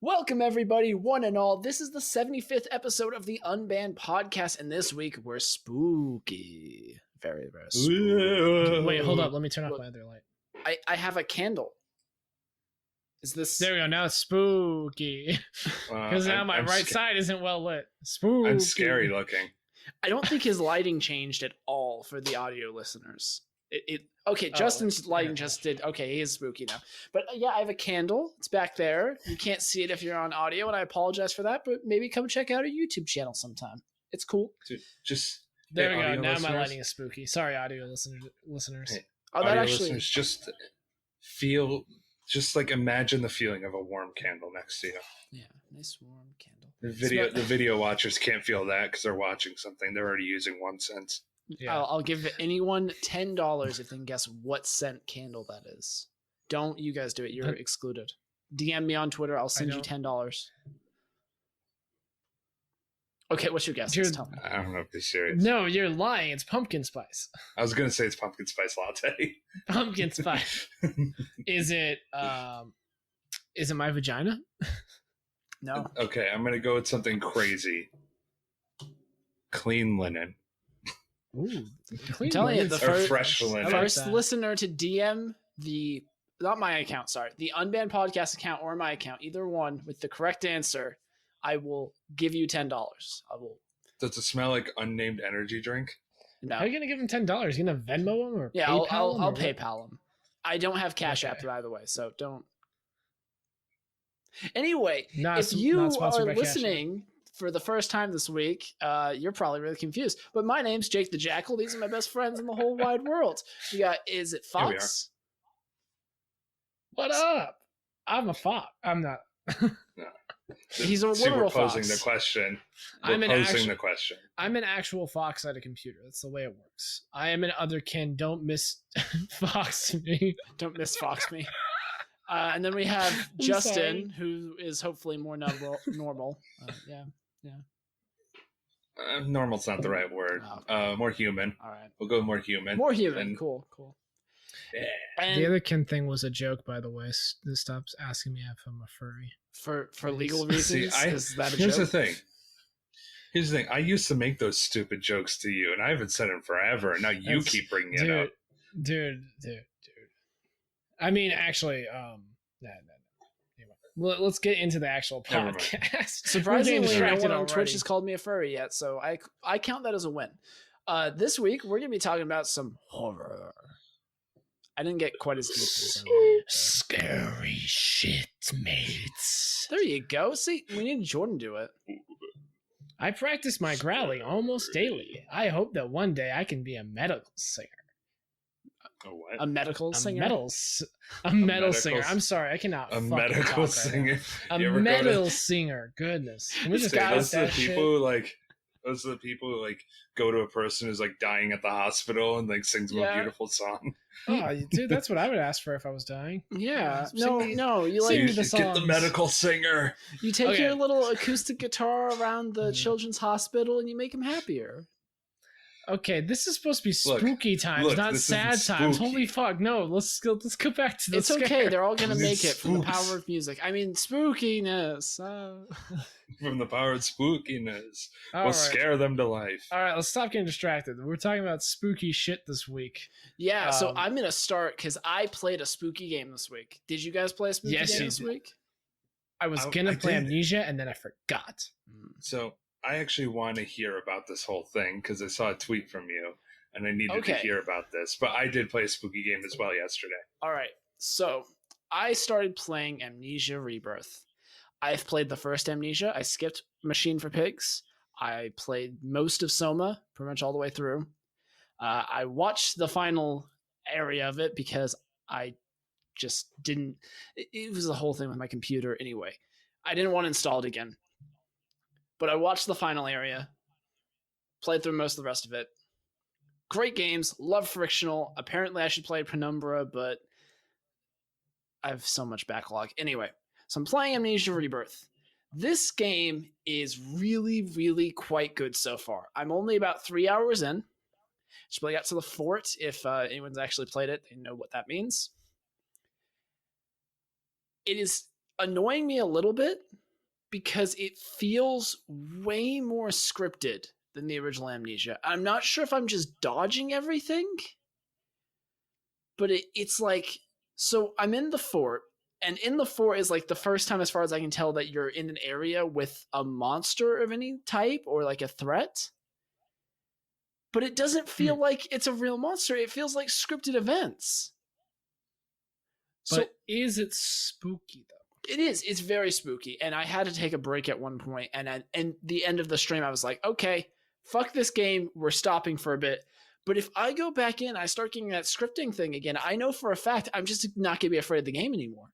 Welcome, everybody, one and all. This is the 75th episode of the Unbanned podcast, and this week we're spooky. Very, very spooky. Wait, hold up. Let me turn off my other light. I have a candle. Is this... There we go. Now it's spooky. Because now my right side isn't well lit. Spooky. I'm scary looking. I don't think his lighting changed at all for the audio listeners. Justin's lighting just did. Okay, he is spooky now. But yeah, I have a candle. It's back there. You can't see it if you're on audio, and I apologize for that. But maybe come check out our YouTube channel sometime. It's cool. Dude, just there we go. Now my lighting is spooky. Sorry, audio listeners. Hey, that listeners, just imagine the feeling of a warm candle next to you. Yeah, nice warm candle. The video watchers can't feel that because they're watching something. They're already using 1 cent. Yeah. I'll give anyone $10 if they can guess what scent candle that is. Don't you guys do it. You're excluded. DM me on Twitter. I'll send you $10. Okay, what's your guess? Tell me. I don't know if you're serious. No, you're lying. It's pumpkin spice. I was going to say it's pumpkin spice latte. Pumpkin spice. Is it my vagina? No. Okay, I'm going to go with something crazy. Clean linen. Ooh, I'm telling you, the fresh linen. First listener to DM the Unbanned podcast account or my account, either one, with the correct answer, I will give you $10. I will. Does it smell like unnamed energy drink? No. How are you gonna give him $10? You gonna Venmo him or PayPal him? I'll PayPal him. I don't have Cash App by the way, so don't. Anyway, if you are listening for the first time this week, you're probably really confused. But my name's Jake the Jackal. These are my best friends in the whole wide world. We got, is it Fox? What up? I'm a fox. I'm not. No. He's a literal fox. We're posing the question. I'm an actual fox at a computer. That's the way it works. I am an otherkin. Don't miss fox me. Don't miss fox me. And then we have Justin, who is hopefully more normal. Yeah. Normal's not the right word. Oh. More human. All right. We'll go more human. More human. Cool. Yeah. The otherkin thing was a joke, by the way. This stops asking me if I'm a furry. For legal reasons? Is that a here's joke? Here's the thing. I used to make those stupid jokes to you, and I haven't said them forever, and now you keep bringing it up. Dude. I mean, actually, no. Anyway, let's get into the actual podcast. Surprisingly, no one on Twitch has called me a furry yet, so I count that as a win. This week, we're going to be talking about some horror. I didn't get quite as deep as scary shit, mates. There you go. See, we need Jordan to do it. I practice my growling almost daily. I hope that one day I can be a medical singer. A what? A medical singer? A metal singer. I'm sorry, I cannot. A medical singer. A metal singer. Goodness. Can we just those are the people who go to a person who's dying at the hospital and sings them a beautiful song. Oh, dude, that's what I would ask for if I was dying. Yeah. No, you get the medical singer. You take your little acoustic guitar around the children's hospital and you make them happier. Okay, this is supposed to be spooky times, not sad times. Holy fuck! No, let's go back to the. It's okay. They're all gonna make it from the power of music. I mean, spookiness. From the power of spookiness, we'll scare them to life. All right, let's stop getting distracted. We're talking about spooky shit this week. Yeah, so I'm gonna start because I played a spooky game this week. Did you guys play a spooky game this week? I was gonna play Amnesia and then I forgot. So. I actually want to hear about this whole thing because I saw a tweet from you and I needed to hear about this. But I did play a spooky game as well yesterday. All right. So I started playing Amnesia Rebirth. I've played the first Amnesia. I skipped Machine for Pigs. I played most of Soma, pretty much all the way through. I watched the final area of it because I just didn't... It was the whole thing with my computer anyway. I didn't want to install it again. But I watched the final area, played through most of the rest of it. Great games, love Frictional. Apparently I should play Penumbra, but I have so much backlog. Anyway, so I'm playing Amnesia Rebirth. This game is really, really quite good so far. I'm only about 3 hours in. Just really got to the fort. If anyone's actually played it, they know what that means. It is annoying me a little bit because it feels way more scripted than the original Amnesia. I'm not sure if I'm just dodging everything, but it's like, so I'm in the fort, and in the fort is like the first time, as far as I can tell, that you're in an area with a monster of any type or like a threat. But it doesn't feel like it's a real monster. It feels like scripted events. But So is it spooky though? it is. It's very spooky. And I had to take a break at one point. And at the end of the stream, I was like, okay, fuck this game. We're stopping for a bit. But if I go back in, I start getting that scripting thing again, I know for a fact I'm just not going to be afraid of the game anymore.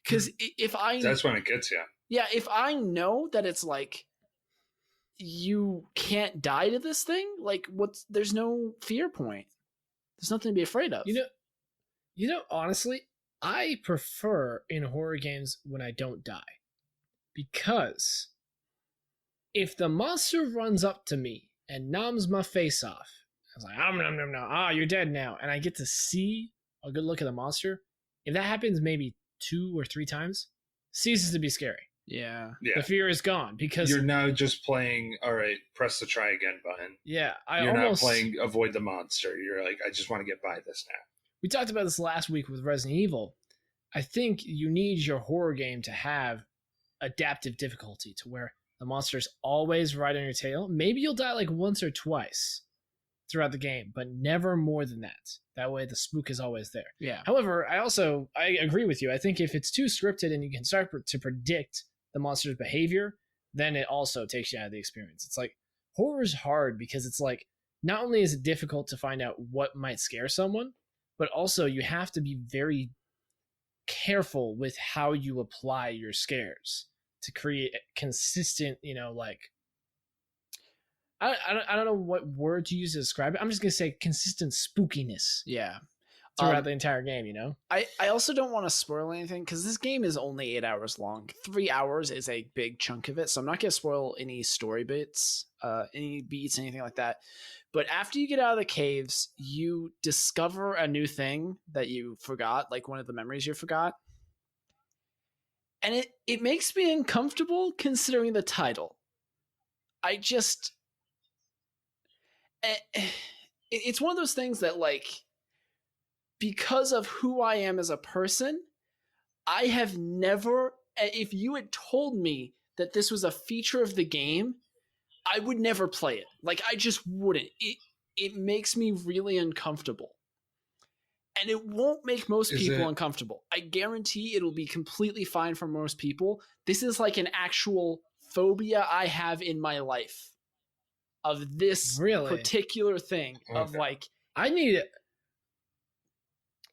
Because if I... That's when it gets you. Yeah, if I know that it's like, you can't die to this thing, like, there's no fear point. There's nothing to be afraid of. You know, honestly, I prefer in horror games when I don't die. Because if the monster runs up to me and noms my face off, I was like, no, you're dead now. And I get to see a good look at the monster. If that happens maybe 2 or 3 times, ceases to be scary. Yeah. The fear is gone because you're now just playing, all right, press the try again button. Yeah. You're not playing avoid the monster. You're like, I just want to get by this now. We talked about this last week with Resident Evil. I think you need your horror game to have adaptive difficulty to where the monster's always right on your tail. Maybe you'll die like once or twice throughout the game, but never more than that. That way the spook is always there. Yeah. However, I agree with you. I think if it's too scripted and you can start to predict the monster's behavior, then it also takes you out of the experience. It's like, horror is hard because it's like, not only is it difficult to find out what might scare someone, but also you have to be very careful with how you apply your scares to create consistent, like, I don't know what word to use to describe it. I'm just going to say consistent spookiness. Yeah. Throughout the entire game, I also don't want to spoil anything because this game is only 8 hours long. 3 hours is a big chunk of it, so I'm not going to spoil any story bits, any beats, anything like that. But after you get out of the caves, you discover a new thing that you forgot, like one of the memories you forgot. And it makes me uncomfortable considering the title. It's one of those things that, like, because of who I am as a person, I have never, if you had told me that this was a feature of the game, I would never play it. Like, I just wouldn't. It makes me really uncomfortable. And it won't make most people uncomfortable. I guarantee it'll be completely fine for most people. This is like an actual phobia I have in my life of this particular thing. Okay. Of like, I need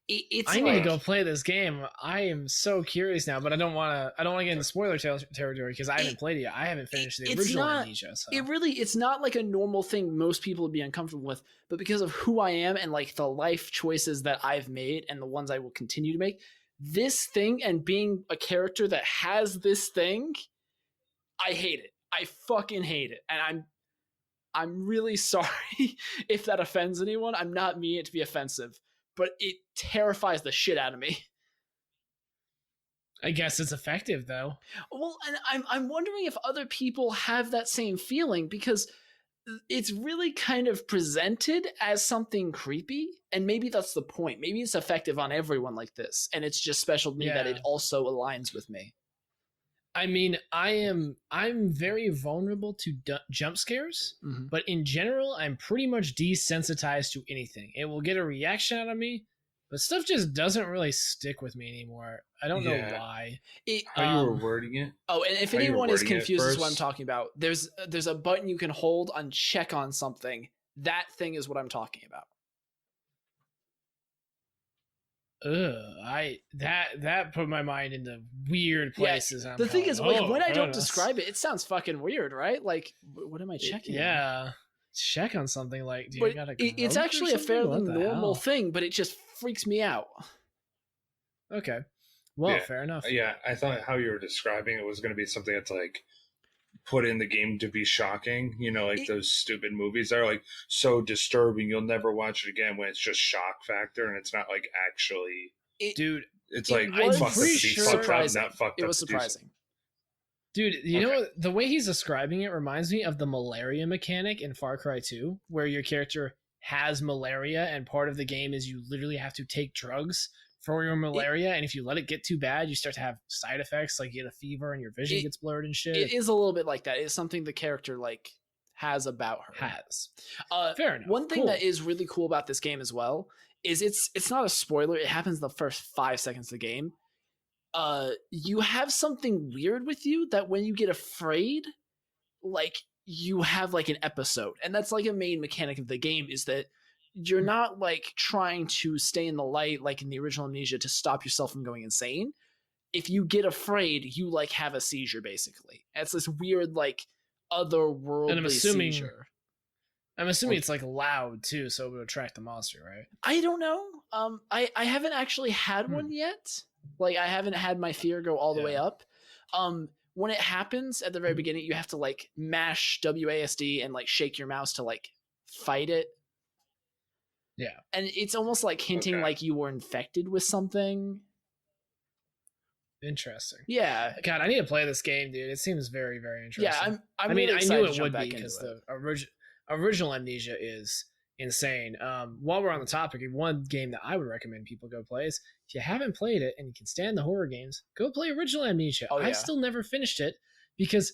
I need to go play this game. I am so curious now, but I don't want to get into spoiler territory because I haven't played it yet. I haven't finished the original Amnesia. So. It's not like a normal thing most people would be uncomfortable with, but because of who I am and like the life choices that I've made and the ones I will continue to make, this thing and being a character that has this thing, I hate it. I fucking hate it. And I'm really sorry if that offends anyone. I'm not meaning it to be offensive, but it terrifies the shit out of me. I guess it's effective, though. Well, and I'm wondering if other people have that same feeling, because it's really kind of presented as something creepy, and maybe that's the point. Maybe it's effective on everyone like this, and it's just special to me that it also aligns with me. I mean, I'm very vulnerable to jump scares, but in general, I'm pretty much desensitized to anything. It will get a reaction out of me, but stuff just doesn't really stick with me anymore. I don't know why. How you were wording it? Oh, and if anyone is confused as to what I'm talking about, there's a button you can hold on check on something. That thing is what I'm talking about. That put my mind into weird places. Yeah, the thing is, like, when I don't describe it, it sounds fucking weird, right? Like, what am I checking? Yeah, check on something like. Do you got a it's actually a fairly normal thing, but it just freaks me out. Okay, well, fair enough. Yeah, I thought how you were describing it was going to be something that's like put in the game to be shocking, like those stupid movies that are like so disturbing you'll never watch it again, when it's just shock factor and it's not like actually dude, it's like fucked up to be surprising. It was surprising. Dude, you Okay. know, the way he's describing it reminds me of the malaria mechanic in Far Cry 2, where your character has malaria, and part of the game is you literally have to take drugs for your malaria, and if you let it get too bad, you start to have side effects, like you get a fever and your vision gets blurred and shit. It is a little bit like that. It's something the character like has about her. Fair enough. One thing Cool. that is really cool about this game as well is it's not a spoiler. It happens the first 5 seconds of the game. You have something weird with you that when you get afraid, like you have like an episode, and that's like a main mechanic of the game is that you're not like trying to stay in the light like in the original Amnesia to stop yourself from going insane. If you get afraid, you like have a seizure basically. And it's this weird like otherworldly And I'm assuming- seizure. I'm assuming it's like loud too, so it would attract the monster, right? I don't know. I haven't actually had one yet. Like I haven't had my fear go all the way up. When it happens at the very beginning, you have to like mash WASD and like shake your mouse to like fight it. Yeah. And it's almost like hinting Okay. like you were infected with something. Interesting. Yeah. God, I need to play this game, dude. It seems very, very interesting. Yeah, I'm I mean, really I excited knew to it jump would back be into because it. the original Amnesia is insane. While we're on the topic, one game that I would recommend people go play is if you haven't played it and you can stand the horror games, go play original Amnesia. Oh, yeah. I've still never finished it because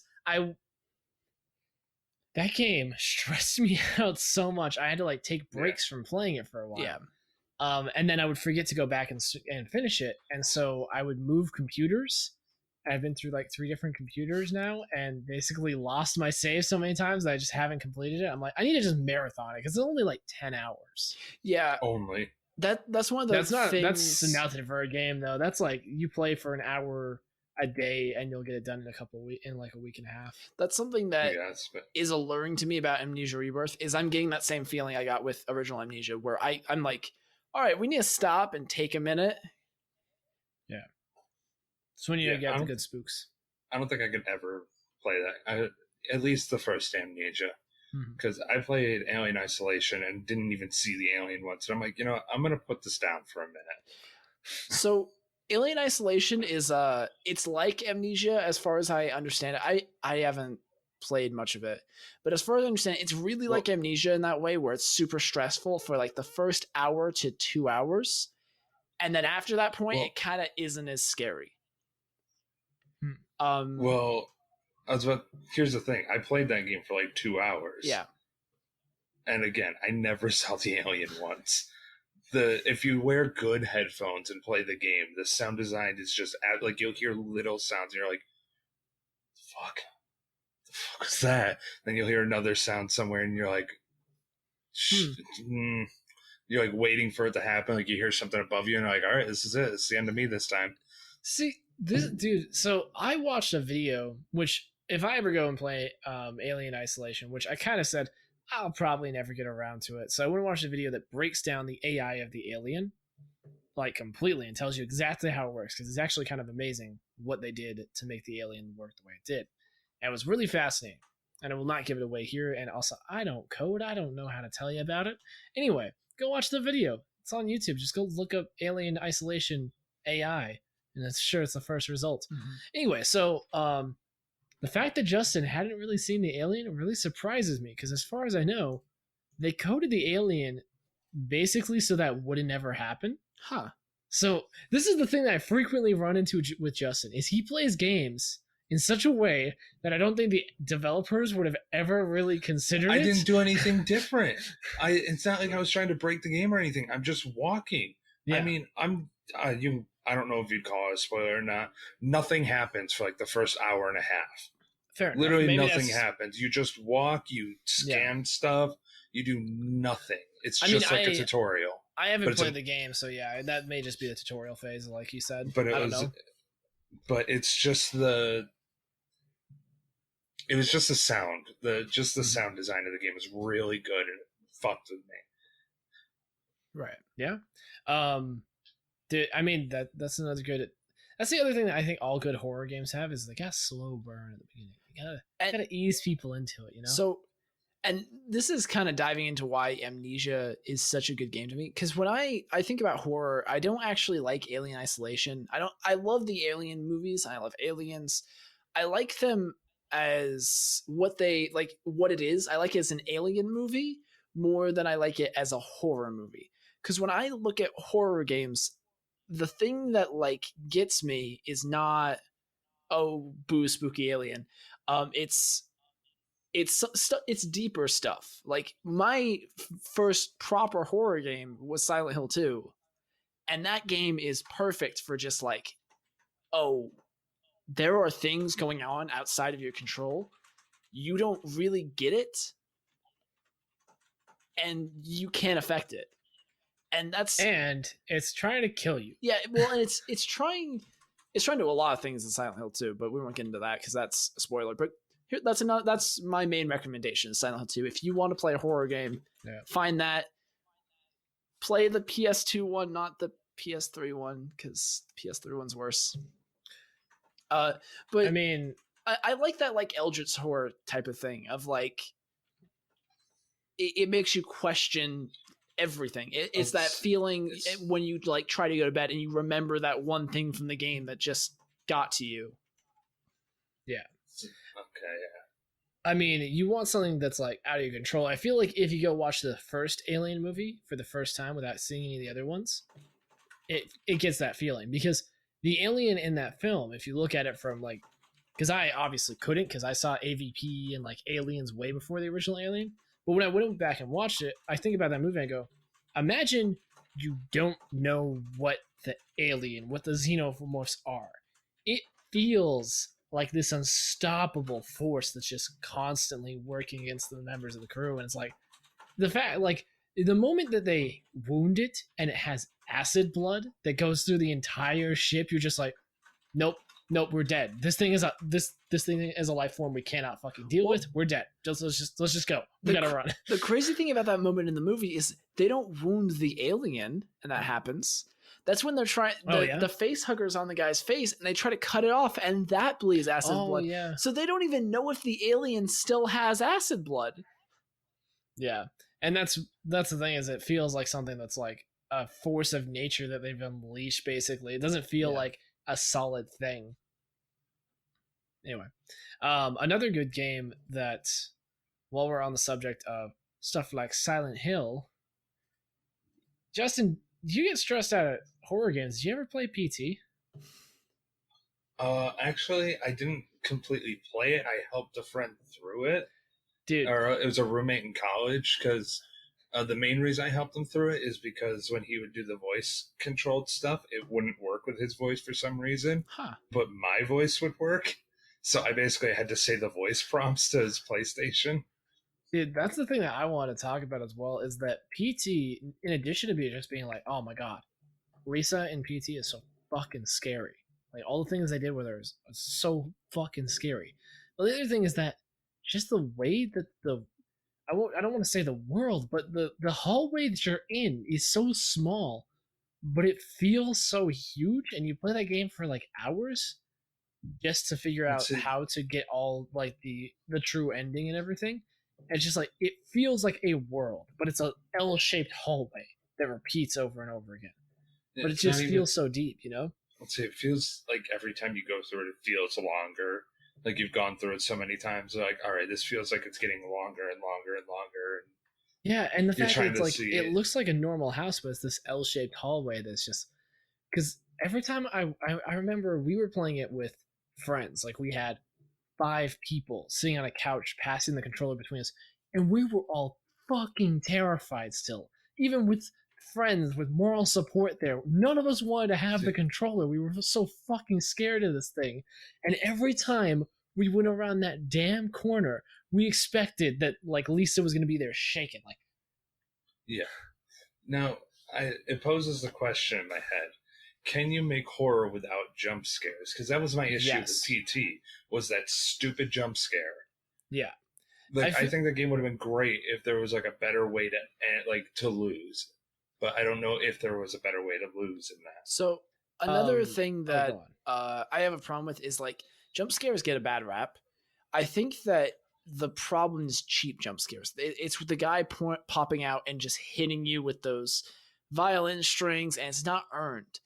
that game stressed me out so much. I had to like take breaks from playing it for a while. Yeah. And then I would forget to go back and finish it, and so I would move computers. I've been through like 3 different computers now, and basically lost my save so many times that I just haven't completed it. I'm like, I need to just marathon it because it's only like 10 hours. Yeah. Only. That's one of the That's nothing for a game though. That's like you play for an hour a day and you'll get it done in in like a week and a half. That's something that Yes, but is alluring to me about Amnesia Rebirth is I'm getting that same feeling I got with original Amnesia where I'm like, all right, we need to stop and take a minute. So when you Yeah, get I the don't- good spooks. I don't think I could ever play that. At least the first Amnesia, Mhm. because I played Alien Isolation and didn't even see the alien once. And I'm like, I'm gonna put this down for a minute. So Alien Isolation is it's like Amnesia as far as I understand it. I haven't played much of it, but as far as I understand it, it's really like Amnesia in that way where it's super stressful for like the first hour to 2 hours, and then after that point Well- it kind of isn't as scary. Well, here's the thing. I played that game for like 2 hours. Yeah. And again, I never saw the alien once. If you wear good headphones and play the game, the sound design is just like you'll hear little sounds and you're like, fuck. The fuck was that? Then you'll hear another sound somewhere and you're like, you're like waiting for it to happen. Like you hear something above you and you're like, all right, this is it. It's the end of me this time. See, this dude, so I watched a video, which if I ever go and play Alien Isolation, which I kind of said I'll probably never get around to it. So I went and watched a video that breaks down the AI of the alien, like completely, and tells you exactly how it works, because it's actually kind of amazing what they did to make the alien work the way it did. And it was really fascinating. And I will not give it away here. And also, I don't code. I don't know how to tell you about it. Anyway, go watch the video. It's on YouTube. Just go look up Alien Isolation AI. And it's sure it's the first result. Mhm. Anyway, so the fact that Justin hadn't really seen the alien really surprises me, because as far as I know, they coded the alien basically so that wouldn't never happen. Huh. So this is the thing that I frequently run into with Justin, is he plays games in such a way that I don't think the developers would have ever really considered I it. didn't do anything different. It's not like I was trying to break the game or anything. I'm just walking. Yeah. I mean, I don't know if you'd call it a spoiler or not. Nothing happens for like the first hour and a half. Fair enough. Literally Maybe nothing that's- happens. You just walk, you scan stuff, you do nothing. It's just like a tutorial. I haven't But it's played the game, so yeah, that may just be the tutorial phase, like you said. But I don't know. But it's just it was just the sound. The sound design of the game was really good, and it fucked with me. Right. Yeah. Dude, I mean that's another good. That's the other thing that I think all good horror games have is they got a slow burn at the beginning. You gotta ease people into it, you know. So, and this is kind of diving into why Amnesia is such a good game to me. Because when I think about horror, I don't actually like Alien Isolation. I love the Alien movies. I love Aliens. I like them as what they like, what it is. I like it as an alien movie more than I like it as a horror movie. Because when I look at horror games, the thing that like gets me is not, oh, boo, spooky alien. It's it's deeper stuff. Like my first proper horror game was Silent Hill 2, and that game is perfect for just like, oh, there are things going on outside of your control. You don't really get it, and you can't affect it. And it's trying to kill you. Yeah, well, and it's trying to do a lot of things in Silent Hill 2, but we won't get into that because that's a spoiler. But here, that's my main recommendation: Silent Hill 2. If you want to play a horror game, find that. Play the PS2 one, not the PS3 one, because PS3 one's worse. But I mean, I like that like Eldritch horror type of thing of like it makes you question everything. It's that feeling when you like try to go to bed and you remember that one thing from the game that just got to you. Yeah. Okay. Yeah. I mean, you want something that's like out of your control. I feel like if you go watch the first Alien movie for the first time without seeing any of the other ones, it gets that feeling, because the alien in that film, if you look at it from like, because I obviously couldn't, because I saw AVP and like Aliens way before the original Alien. But when I went back and watched it, I think about that movie and I go, imagine you don't know what the alien, what the xenomorphs are. It feels like this unstoppable force that's just constantly working against the members of the crew. And it's like, the fact, like, the moment that they wound it and it has acid blood that goes through the entire ship, you're just like, nope, we're dead. This thing is a life form we cannot fucking deal with. We're dead. Let's just go. We gotta run. The crazy thing about that moment in the movie is they don't wound the alien, and that happens. That's when they're trying the face huggers on the guy's face, and they try to cut it off, and that bleeds acid blood. Yeah. So they don't even know if the alien still has acid blood. Yeah, and that's the thing, is it feels like something that's like a force of nature that they've unleashed. Basically, it doesn't feel like a solid thing. Anyway, another good game that, while we're on the subject of stuff like Silent Hill, Justin, do you get stressed out at horror games? Do you ever play PT? Actually, I didn't completely play it. I helped a friend through it. Dude. Or it was a roommate in college, because the main reason I helped him through it is because when he would do the voice controlled stuff, it wouldn't work with his voice for some reason. But my voice would work. So I basically had to say the voice prompts to his PlayStation. Dude, that's the thing that I want to talk about as well, is that PT, in addition to just being like, oh my god, Risa in PT is so fucking scary. Like, all the things they did with her is so fucking scary. But the other thing is that just the way that I don't want to say the world, but the hallway that you're in is so small, but it feels so huge, and you play that game for like hours just to figure out how to get all like the true ending and everything. And it's just like, it feels like a world, but it's a L-shaped hallway that repeats over and over again. Yeah, but it just feels so deep, you know? Let's say it feels like every time you go through it, it feels longer. Like you've gone through it so many times. Like, all right, this feels like it's getting longer and longer and longer. Yeah, and the fact that it's like, it looks like a normal house, but it's this L-shaped hallway that's just, because every time I remember we were playing it with friends, like we had 5 people sitting on a couch passing the controller between us, and we were all fucking terrified still. Even with friends with moral support there, none of us wanted to have the controller. We were so fucking scared of this thing. And every time we went around that damn corner, we expected that like Lisa was going to be there shaking. Like, yeah. Now, it poses the question in my head. Can you make horror without jump scares? Because that was my issue with PT, was that stupid jump scare. Yeah. Like, I think the game would have been great if there was like a better way to lose. But I don't know if there was a better way to lose in that. So another thing that I have a problem with is like jump scares get a bad rap. I think that the problem is cheap jump scares. It's with the guy popping out and just hitting you with those violin strings, and it's not earned.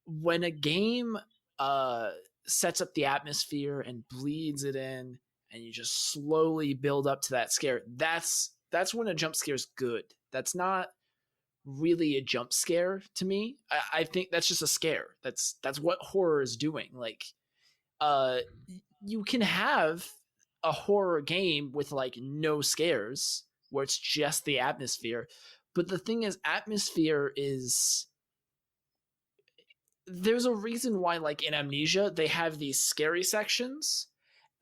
When a game uh sets up the atmosphere and bleeds it in, and you just slowly build up to that scare. That's when a jump scare is good. That's not really a jump scare to me. I think that's just a scare. That's what horror is doing. Like, uh, you can have a horror game with like no scares where it's just the atmosphere, but the thing is, atmosphere is, there's a reason why, like in Amnesia, they have these scary sections,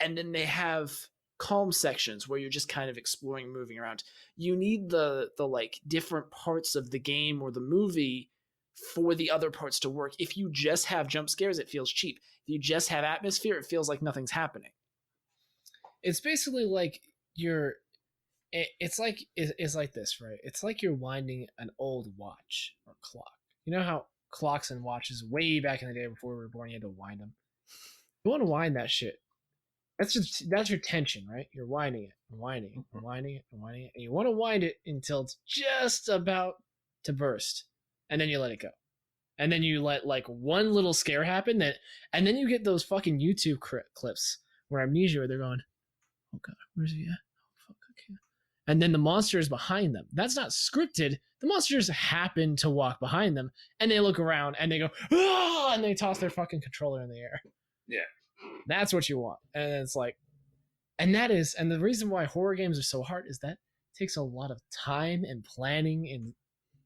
and then they have calm sections where you're just kind of exploring, moving around. You need the like different parts of the game or the movie for the other parts to work. If you just have jump scares, it feels cheap. If you just have atmosphere, it feels like nothing's happening. It's basically like you're. It's like this, right? It's like you're winding an old watch or clock. You know how clocks and watches way back in the day before we were born, you had to wind them. You want to wind that shit. That's your tension, right? You're winding it and winding it and winding it and winding it, and you want to wind it until it's just about to burst, and then you let it go, and then you let like one little scare happen, and then you get those fucking YouTube clips where Amnesia, where they're going, "Oh god, where's he at? Oh fuck, I can't." And then the monster is behind them. That's not scripted. The monsters happen to walk behind them, and they look around and they go, "Ah!" and they toss their fucking controller in the air. Yeah. That's what you want. And it's like, and the reason why horror games are so hard is that it takes a lot of time and planning and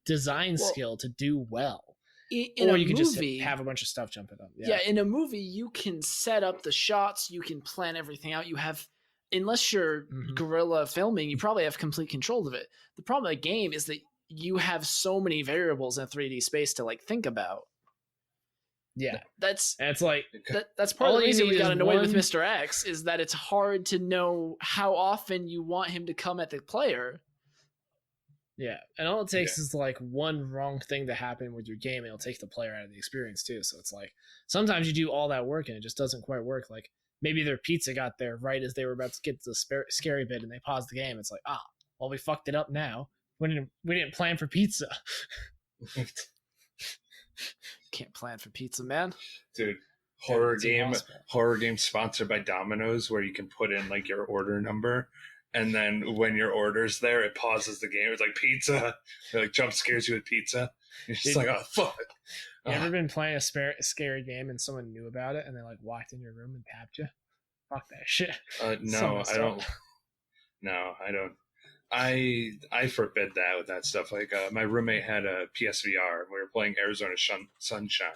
design skill to do well. In or a you can movie, just have a bunch of stuff jumping up. yeah, in a movie, you can set up the shots, you can plan everything out. You have, unless you're guerrilla filming, you probably have complete control of it. The problem with a game is that you have so many variables in 3D space to like think about. Yeah, that's like that's part of the reason we got annoyed with one... Mr. X, is that it's hard to know how often you want him to come at the player. Yeah, and all it takes is like one wrong thing to happen with your game, and it'll take the player out of the experience too. So it's like sometimes you do all that work and it just doesn't quite work. Like maybe their pizza got there right as they were about to get to the scary bit, and they paused the game. It's like, well, we fucked it up now. We didn't plan for pizza. Can't plan for pizza, man. Dude, horror game sponsored by Domino's, where you can put in like your order number, and then when your order's there, it pauses the game. It's like pizza. It like jump scares you with pizza. You're just like, oh fuck. You ever been playing a scary game and someone knew about it and they like walked in your room and tapped you? Fuck that shit. No, I don't. No, I don't. I forbid that with that stuff. Like my roommate had a PSVR and we were playing Arizona Sunshine,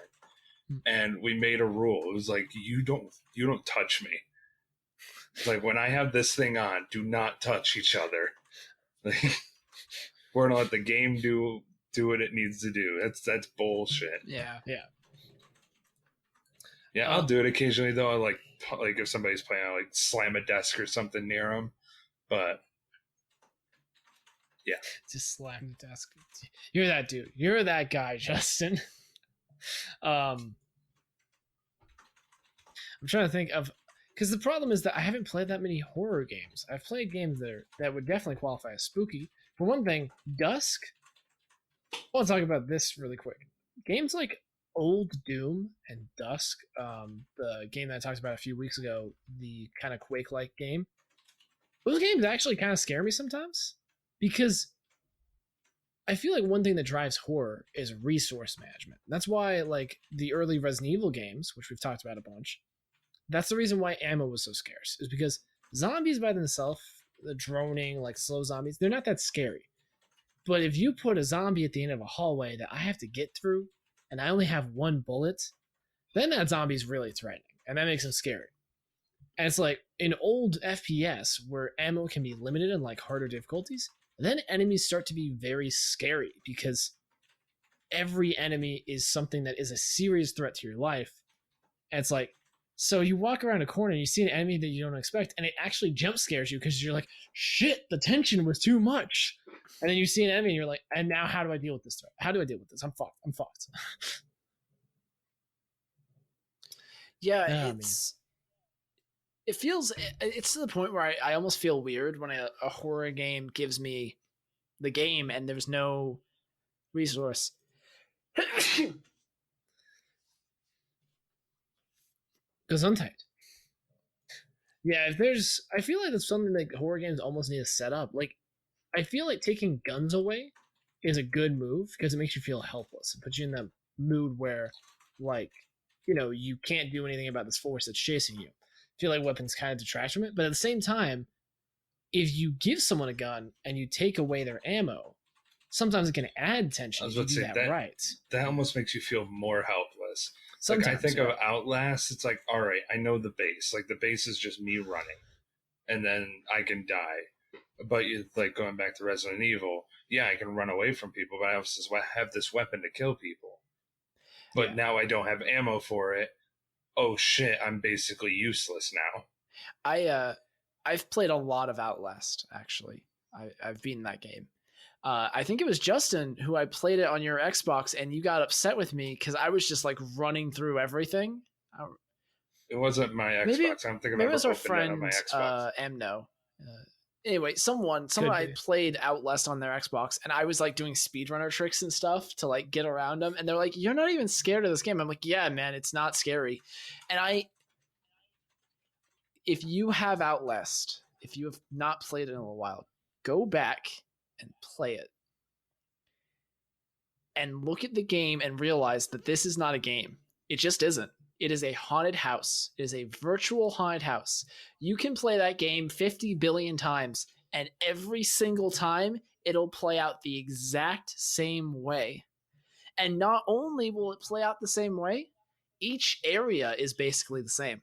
and we made a rule. It was like, you don't touch me. It's like, when I have this thing on, do not touch each other. Like, we're gonna let the game do what it needs to do. That's bullshit. Yeah. I'll do it occasionally though. I like if somebody's playing, I like slam a desk or something near them, but. Yeah. Just slam the desk. You're that dude. You're that guy, Justin. I'm trying to think of, because the problem is that I haven't played that many horror games. I've played games that would definitely qualify as spooky. For one thing, Dusk. I want to talk about this really quick. Games like Old Doom and Dusk, the game that I talked about a few weeks ago, the kind of Quake-like game. Those games actually kind of scare me sometimes. Because I feel like one thing that drives horror is resource management. That's why, like, the early Resident Evil games, which we've talked about a bunch, that's the reason why ammo was so scarce, is because zombies by themselves, the droning, like, slow zombies, they're not that scary. But if you put a zombie at the end of a hallway that I have to get through, and I only have one bullet, then that zombie's really threatening, and that makes them scary. And it's like, in old FPS, where ammo can be limited in, like, harder difficulties, then enemies start to be very scary because every enemy is something that is a serious threat to your life. And it's like, so you walk around a corner and you see an enemy that you don't expect, and it actually jump scares you because you're like, shit, the tension was too much. And then you see an enemy and you're like, and now how do I deal with this threat? How do I deal with this? I'm fucked. Yeah, it's to the point where I almost feel weird when a horror game gives me the game and there's no resource. Gesundheit. Yeah, I feel like that's something like horror games almost need to set up. Like, I feel like taking guns away is a good move because it makes you feel helpless and puts you in that mood where, like, you can't do anything about this force that's chasing you. I feel like weapons kind of detract from it, but at the same time, if you give someone a gun and you take away their ammo, sometimes it can add tension if you do that right. That almost makes you feel more helpless. Sometimes, like I think of Outlast, it's like, all right, I know the base. Like the base is just me running, and then I can die. But like going back to Resident Evil, yeah, I can run away from people, but I also have this weapon to kill people. But now I don't have ammo for it. Oh shit, I'm basically useless now. I've played a lot of Outlast, actually. I've beaten that game. I think it was Justin who I played it on your Xbox, and you got upset with me because I was just like running through everything. It wasn't my Xbox. I'm thinking maybe it was our friend on my Xbox. Amno. Anyway, someone I played Outlast on their Xbox, and I was like doing speedrunner tricks and stuff to like get around them, and they're like, "You're not even scared of this game." I'm like, "Yeah, man, it's not scary." And if you have Outlast, if you have not played it in a while, go back and play it and look at the game and realize that this is not a game. It just isn't. It is a haunted house. It is a virtual haunted house. You can play that game 50 billion times, and every single time it'll play out the exact same way. And not only will it play out the same way, each area is basically the same.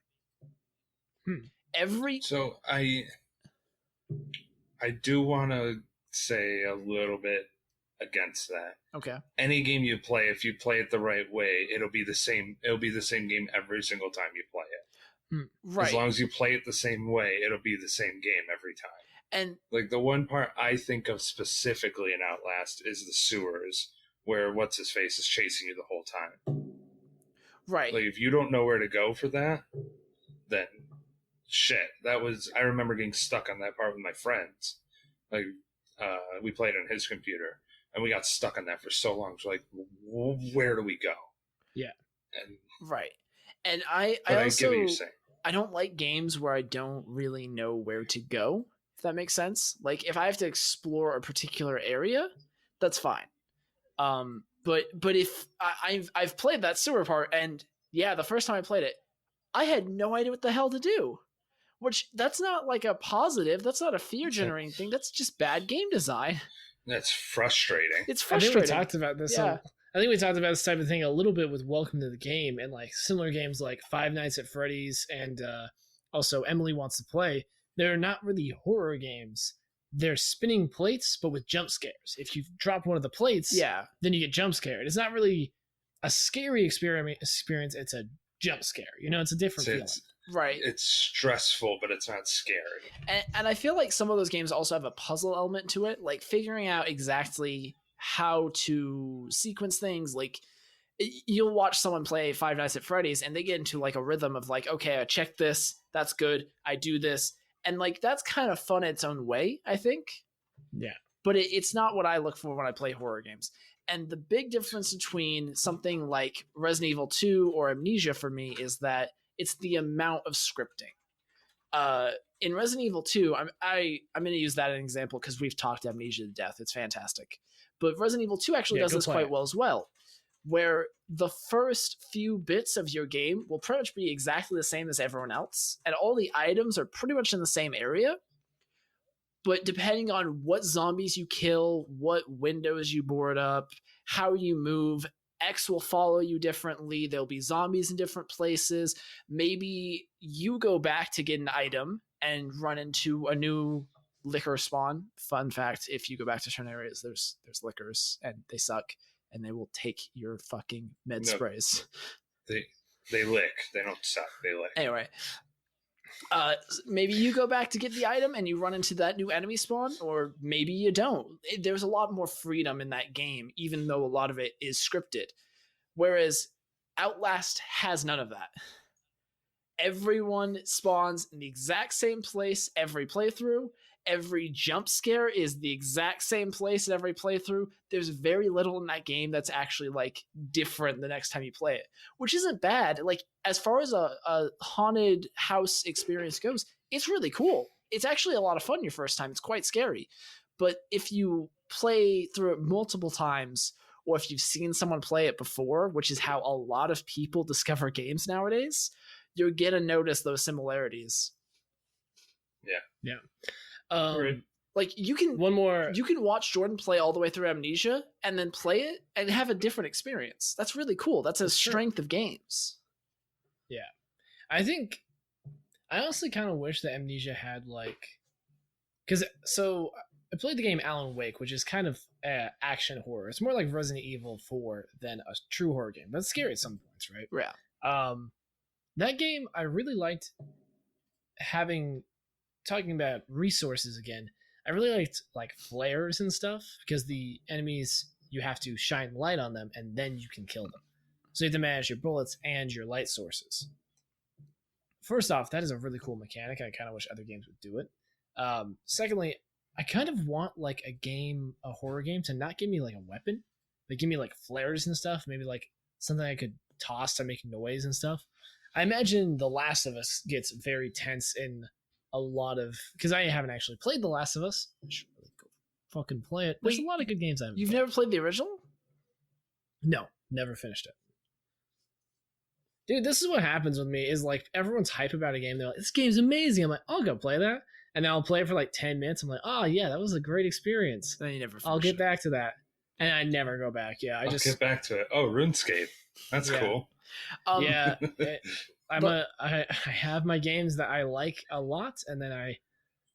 So I do want to say a little bit against that. Okay. Any game you play, if you play it the right way, it'll be the same. It'll be the same game every single time you play it. Right. As long as you play it the same way, it'll be the same game every time. And like the one part I think of specifically in Outlast is the sewers, where what's his face is chasing you the whole time. Right. Like if you don't know where to go for that, then shit. I remember getting stuck on that part with my friends. Like we played on his computer. And we got stuck on that for so long. So like, where do we go? Yeah. And right. And I also, get what you're saying. I don't like games where I don't really know where to go, if that makes sense. Like if I have to explore a particular area, that's fine. But if I've played that sewer part, and yeah, the first time I played it, I had no idea what the hell to do. Which that's not like a positive. That's not a fear generating thing. That's just bad game design. That's frustrating. It's frustrating. I think we talked about this. Yeah. I think we talked about this type of thing a little bit with Welcome to the Game and like similar games like Five Nights at Freddy's and also Emily Wants to Play. They're not really horror games. They're spinning plates, but with jump scares. If you drop one of the plates, then you get jump scared. It's not really a scary experience. It's a jump scare. It's a different feeling. Right. It's stressful, but it's not scary. And I feel like some of those games also have a puzzle element to it, like figuring out exactly how to sequence things. Like you'll watch someone play Five Nights at Freddy's and they get into like a rhythm of like, okay, I check this, that's good, I do this. And like that's kind of fun its own way, I think. Yeah. But it's not what I look for when I play horror games. And the big difference between something like Resident Evil 2 or Amnesia for me is that it's the amount of scripting. In Resident Evil 2, I'm going to use that as an example because we've talked Amnesia to death. It's fantastic. But Resident Evil 2 actually does this quite well as well, where the first few bits of your game will pretty much be exactly the same as everyone else, and all the items are pretty much in the same area. But depending on what zombies you kill, what windows you board up, how you move, X will follow you differently. There'll be zombies in different places. Maybe you go back to get an item and run into a new liquor spawn. Fun fact, if you go back to certain areas, there's liquors and they suck and they will take your fucking med sprays. They lick. They don't suck. They lick. Anyway, maybe you go back to get the item and you run into that new enemy spawn, or maybe you don't. There's a lot more freedom in that game, even though a lot of it is scripted. Whereas Outlast has none of that. Everyone spawns in the exact same place every playthrough. every jump scare is the exact same place in every playthrough. There's very little in that game that's actually like different the next time you play it, which isn't bad. Like as far as a haunted house experience goes, it's really cool. It's actually a lot of fun your first time. It's quite scary. But if you play through it multiple times, or if you've seen someone play it before, which is how a lot of people discover games nowadays, you're gonna notice those similarities. Yeah. Like you can watch Jordan play all the way through Amnesia and then play it and have a different experience. That's really cool. That's a strength of games. Yeah. I honestly kind of wish that Amnesia had so I played the game Alan Wake, which is kind of action horror. It's more like Resident Evil 4 than a true horror game, but it's scary at some points, right? Yeah. That game I really liked talking about resources again. I really liked like flares and stuff because the enemies, you have to shine light on them and then you can kill them. So you have to manage your bullets and your light sources. First off, that is a really cool mechanic. I kind of wish other games would do it. Secondly, I kind of want like a horror game to not give me like a weapon, but give me like flares and stuff. Maybe like something I could toss to make noise and stuff. I imagine The Last of Us gets very tense in a lot of, because I haven't actually played The Last of Us. I should really go fucking play it. There's a lot of good games I've. You've never played the original? No, never finished it. Dude, this is what happens with me. Is like everyone's hype about a game. They're like, "This game's amazing." I'm like, "I'll go play that," and then I'll play it for like 10 minutes. I'm like, "Oh yeah, that was a great experience." Then you never. I'll get back to that, and I never go back. Yeah, I'll get back to it. Oh, RuneScape. That's cool. Yeah. I have my games that I like a lot, and then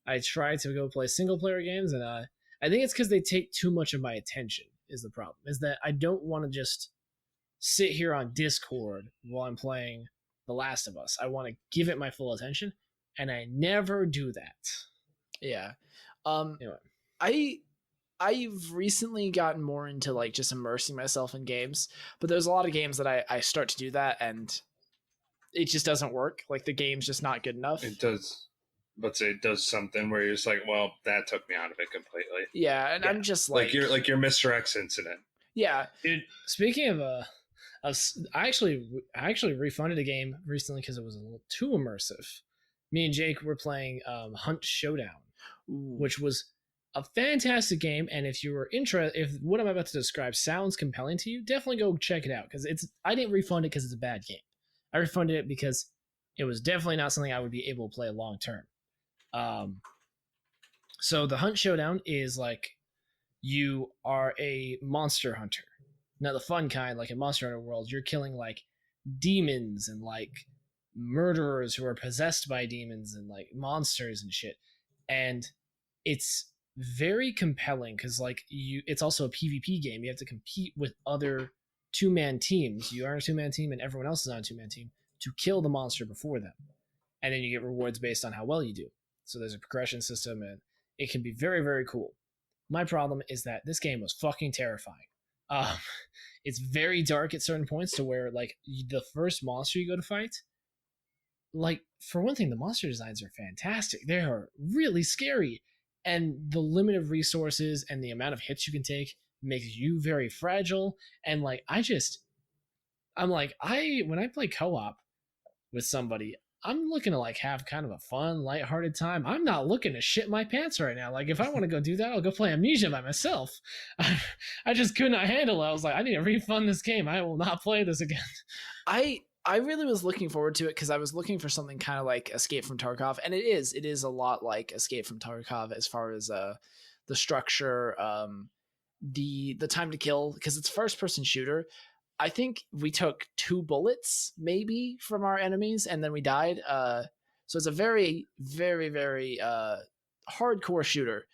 I try to go play single player games, and I think it's because they take too much of my attention. Is the problem? Is that I don't want to just sit here on Discord while I'm playing The Last of Us. I want to give it my full attention, and I never do that. Yeah. Anyway. I've recently gotten more into like just immersing myself in games, but there's a lot of games that I start to do that and it just doesn't work. Like the game's just not good enough. It does. But it does something where you're just like, well, that took me out of it completely. Yeah, and I'm just like your Mr. X incident. Yeah. Dude, speaking of I actually refunded a game recently because it was a little too immersive. Me and Jake were playing Hunt Showdown, which was a fantastic game. And if you were interested, if what I'm about to describe sounds compelling to you, definitely go check it out. Because I didn't refund it because it's a bad game. I refunded it because it was definitely not something I would be able to play long term. So the Hunt Showdown is like you are a monster hunter. Now the fun kind, like in Monster Hunter World, you're killing like demons and like murderers who are possessed by demons and like monsters and shit. And it's very compelling because like it's also a PvP game. You have to compete with other two-man teams. You are on a two-man team and everyone else is on a two-man team to kill the monster before them. And then you get rewards based on how well you do. So there's a progression system and it can be very, very cool. My problem is that this game was fucking terrifying. It's very dark at certain points to where like the first monster you go to fight, like for one thing, the monster designs are fantastic. They are really scary. And the limit of resources and the amount of hits you can take makes you very fragile. And like, when I play co-op with somebody, I'm looking to like have kind of a fun, lighthearted time. I'm not looking to shit my pants right now. Like if I want to go do that, I'll go play Amnesia by myself. I just could not handle it. I was like, I need to refund this game. I will not play this again. I really was looking forward to it because I was looking for something kind of like Escape from Tarkov, and it is a lot like Escape from Tarkov as far as the structure, the time to kill, because it's first person shooter. I think we took 2 bullets maybe from our enemies and then we died. So it's a very, very, very hardcore shooter.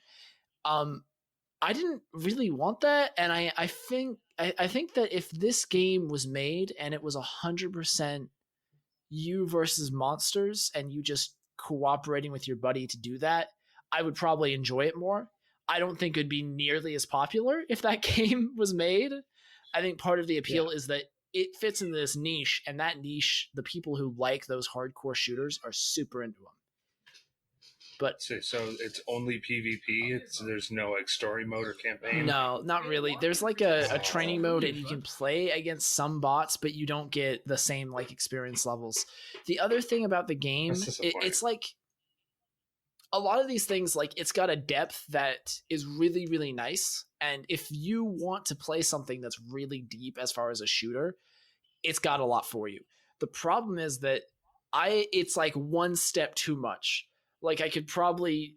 I didn't really want that, and I think that if this game was made and it was 100% you versus monsters and you just cooperating with your buddy to do that, I would probably enjoy it more. I don't think it'd be nearly as popular if that game was made. I think part of the appeal is that it fits in this niche, and that niche, the people who like those hardcore shooters are super into them. But So it's only PvP. There's no like story mode or campaign. no, not really. There's like a training mode, and you can play against some bots, but you don't get the same like experience levels. The other thing about the game, That's disappointing. it's like a lot of these things, like it's got a depth that is really, really nice. And if you want to play something that's really deep as far as a shooter, it's got a lot for you. The problem is that it's like one step too much. Like I could probably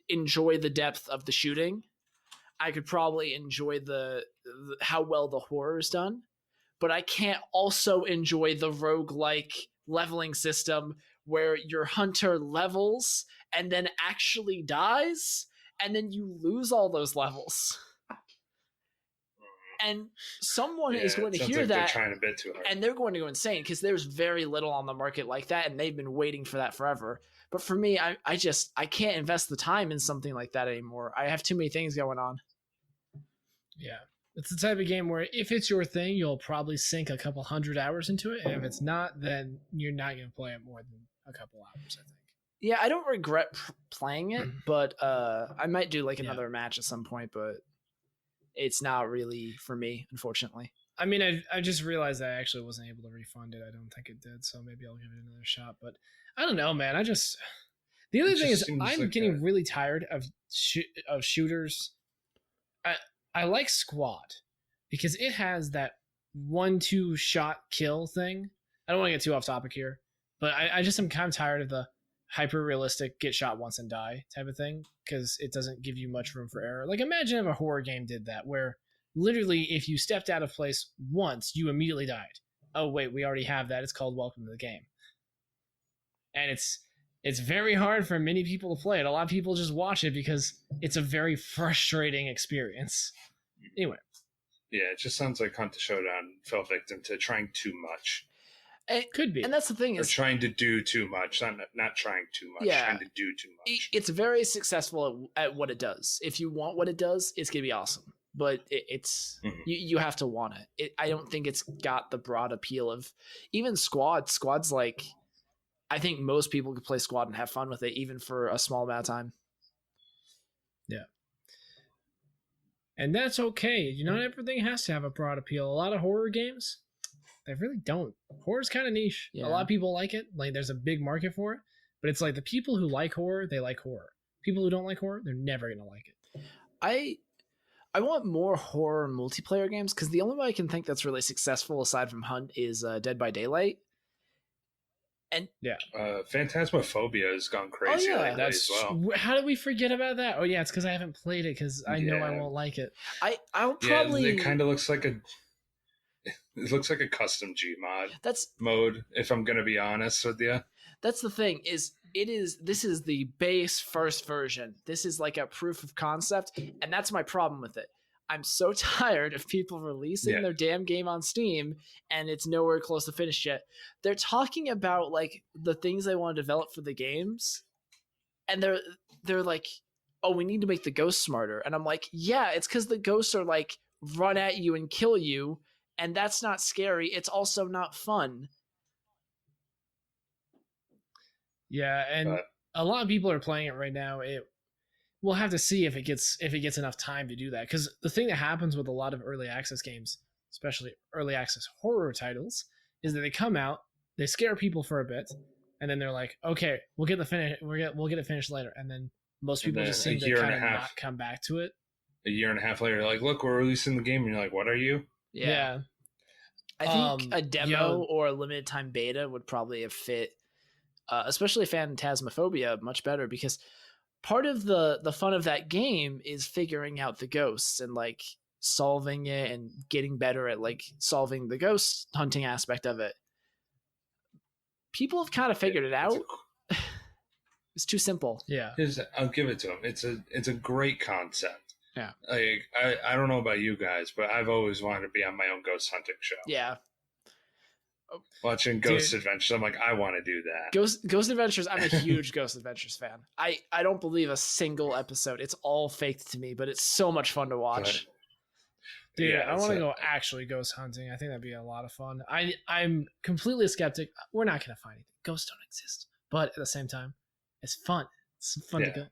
enjoy the depth of the shooting. I could probably enjoy the how well the horror is done, but I can't also enjoy the roguelike leveling system where your hunter levels and then actually dies, and then you lose all those levels. And someone is going to hear like that, they're trying a bit too hard. and they're going to go insane because there's very little on the market like that, and they've been waiting for that forever. But for me, I can't invest the time in something like that anymore. I have too many things going on. Yeah. It's the type of game where if it's your thing, you'll probably sink a couple 100 hours into it. And if it's not, then you're not going to play it more than a couple hours, I think. Yeah, I don't regret playing it, but I might do like another match at some point, but it's not really for me, unfortunately. I mean, I just realized I actually wasn't able to refund it. I don't think it did, so maybe I'll give it another shot. But I don't know, man. The other thing is I'm like getting really tired of shooters. I like Squad because it has that 1-2 shot kill thing. I don't want to get too off topic here, but I just am kind of tired of the hyper realistic get shot once and die type of thing because it doesn't give you much room for error. Like imagine if a horror game did that where literally if you stepped out of place once, you immediately died. Oh wait, we already have that. It's called Welcome to the Game. And it's very hard for many people to play it. A lot of people just watch it because it's a very frustrating experience. Anyway. Yeah, it just sounds like Hunt the Showdown fell victim to trying too much. It could be. And that's the thing is trying to do too much, not trying too much, trying to do too much. It's very successful at what it does. If you want what it does, it's going to be awesome. But it's you have to want it. I don't think it's got the broad appeal of even Squad. Squad's like, I think most people could play Squad and have fun with it, even for a small amount of time. Yeah. And that's okay. Not everything has to have a broad appeal. A lot of horror games, they really don't. Horror's kind of niche. Yeah. A lot of people like it. Like there's a big market for it. But it's like the people who like horror, they like horror. People who don't like horror, they're never going to like it. I want more horror multiplayer games because the only way I can think that's really successful aside from Hunt is Dead by Daylight. And yeah, Phantasmophobia has gone crazy lately as well. How did we forget about that? Oh yeah, it's because I haven't played it because I know I won't like it. I'll probably. It kind of looks like a custom Gmod mode. If I'm gonna be honest with you, that's the thing. This is the base first version. This is like a proof of concept, and that's my problem with it. I'm so tired of people releasing their damn game on Steam and it's nowhere close to finished yet. They're talking about like the things they want to develop for the games, and they're like, oh, we need to make the ghosts smarter. And I'm like, yeah, it's because the ghosts are like run at you and kill you, and that's not scary. It's also not fun. Yeah, and a lot of people are playing it right now. We'll have to see if it gets enough time to do that. Because the thing that happens with a lot of early access games, especially early access horror titles, is that they come out, they scare people for a bit, and then they're like, okay, we'll get it finished later. And then most people just seem to kind of not come back to it. A year and a half later, like, look, we're releasing the game, and you're like, what are you? Yeah. I think a demo or a limited time beta would probably have fit, especially Phantasmophobia, much better because part of the fun of that game is figuring out the ghosts and like solving it and getting better at like solving the ghost hunting aspect of it. People have kind of figured it out. It's too simple. Yeah. I'll give it to them. It's a great concept. Yeah. Like I don't know about you guys, but I've always wanted to be on my own ghost hunting show. Yeah. Watching Ghost Adventures, I'm like, I want to do that. Ghost Adventures, I'm a huge Ghost Adventures fan. I don't believe a single episode. It's all faked to me, but it's so much fun to watch. Dude, yeah, I want to go actually ghost hunting. I think that'd be a lot of fun. I'm completely a skeptic. We're not going to find anything. Ghosts don't exist. But at the same time, it's fun. It's fun to kill.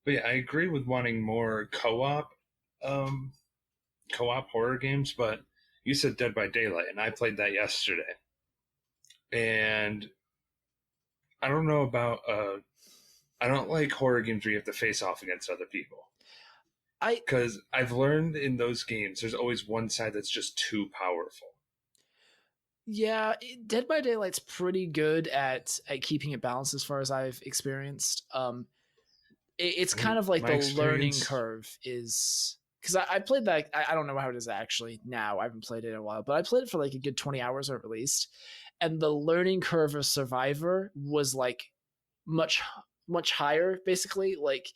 But yeah, I agree with wanting more co-op horror games, but you said Dead by Daylight, and I played that yesterday. And I don't know about I don't like horror games where you have to face off against other people. Because I've learned in those games, there's always one side that's just too powerful. Yeah, Dead by Daylight's pretty good at keeping it balanced as far as I've experienced. It's kind of like the learning curve is because I played that. I don't know how it is actually now. I haven't played it in a while, but I played it for like a good 20 hours at least. And the learning curve of Survivor was like much higher. Basically, like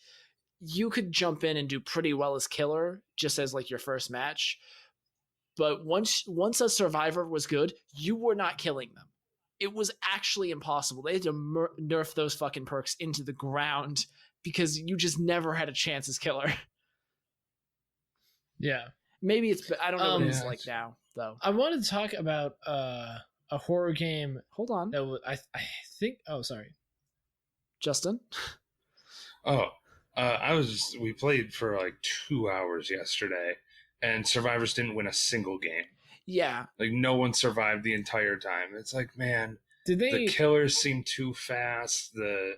you could jump in and do pretty well as killer just as like your first match. But once a Survivor was good, you were not killing them. It was actually impossible. They had to nerf those fucking perks into the ground because you just never had a chance as killer. Yeah. Maybe it's, I don't know what it's like now, though. I wanted to talk about a horror game. Hold on. That I think, oh, sorry. Justin? We played for like 2 hours yesterday, and Survivors didn't win a single game. Yeah. Like, no one survived the entire time. It's like, man, the killers seem too fast. The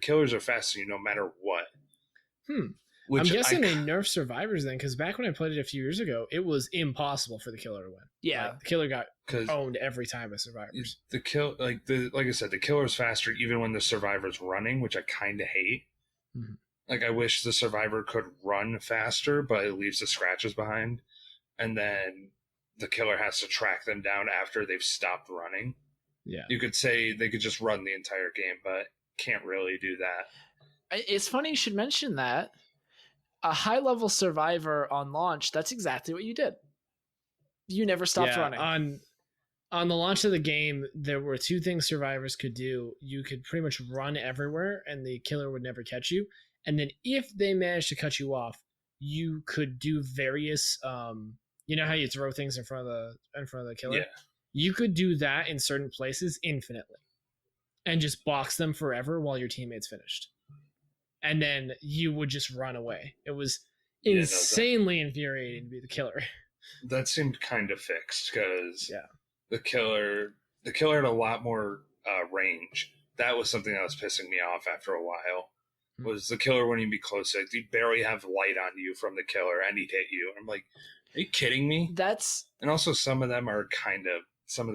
killers are fast no matter what. I'm guessing they nerfed Survivors then, because back when I played it a few years ago, it was impossible for the killer to win. Yeah, like, the killer got owned every time by Survivors. Like I said, the killer's faster even when the Survivor's running, which I kind of hate. Mm-hmm. Like, I wish the Survivor could run faster, but it leaves the scratches behind, and then the killer has to track them down after they've stopped running. Yeah, you could say they could just run the entire game, but can't really do that. It's funny you should mention that. A high-level Survivor on launch, that's exactly what you did. You never stopped running. On the launch of the game, there were two things Survivors could do. You could pretty much run everywhere, and the killer would never catch you. And then if they managed to cut you off, you could do various, you know how you throw things in front of the killer? Yeah. You could do that in certain places infinitely and just box them forever while your teammate's finished. And then you would just run away. It was insanely infuriating to be the killer. That seemed kind of fixed because the killer had a lot more range. That was something that was pissing me off after a while. Was the killer wouldn't even be close? Like, you'd barely have light on you from the killer, and he'd hit you. I'm like, are you kidding me? And also some of the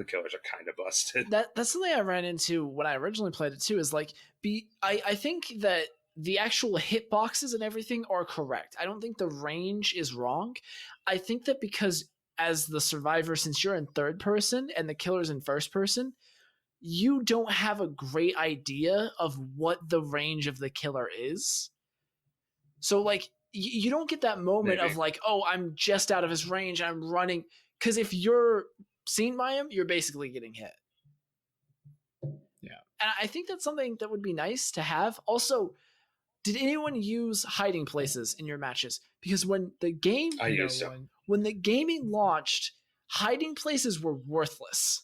killers are kind of busted. That's something I ran into when I originally played it too. Is like, I think that the actual hitboxes and everything are correct. I don't think the range is wrong. I think that because as the Survivor, since you're in third person and the killer's in first person, you don't have a great idea of what the range of the killer is. So like, you don't get that moment of like, oh, I'm just out of his range, I'm running. Because if you're seen by him, you're basically getting hit. Yeah. And I think that's something that would be nice to have. Also, did anyone use hiding places in your matches? Because when the game, when the gaming launched, hiding places were worthless.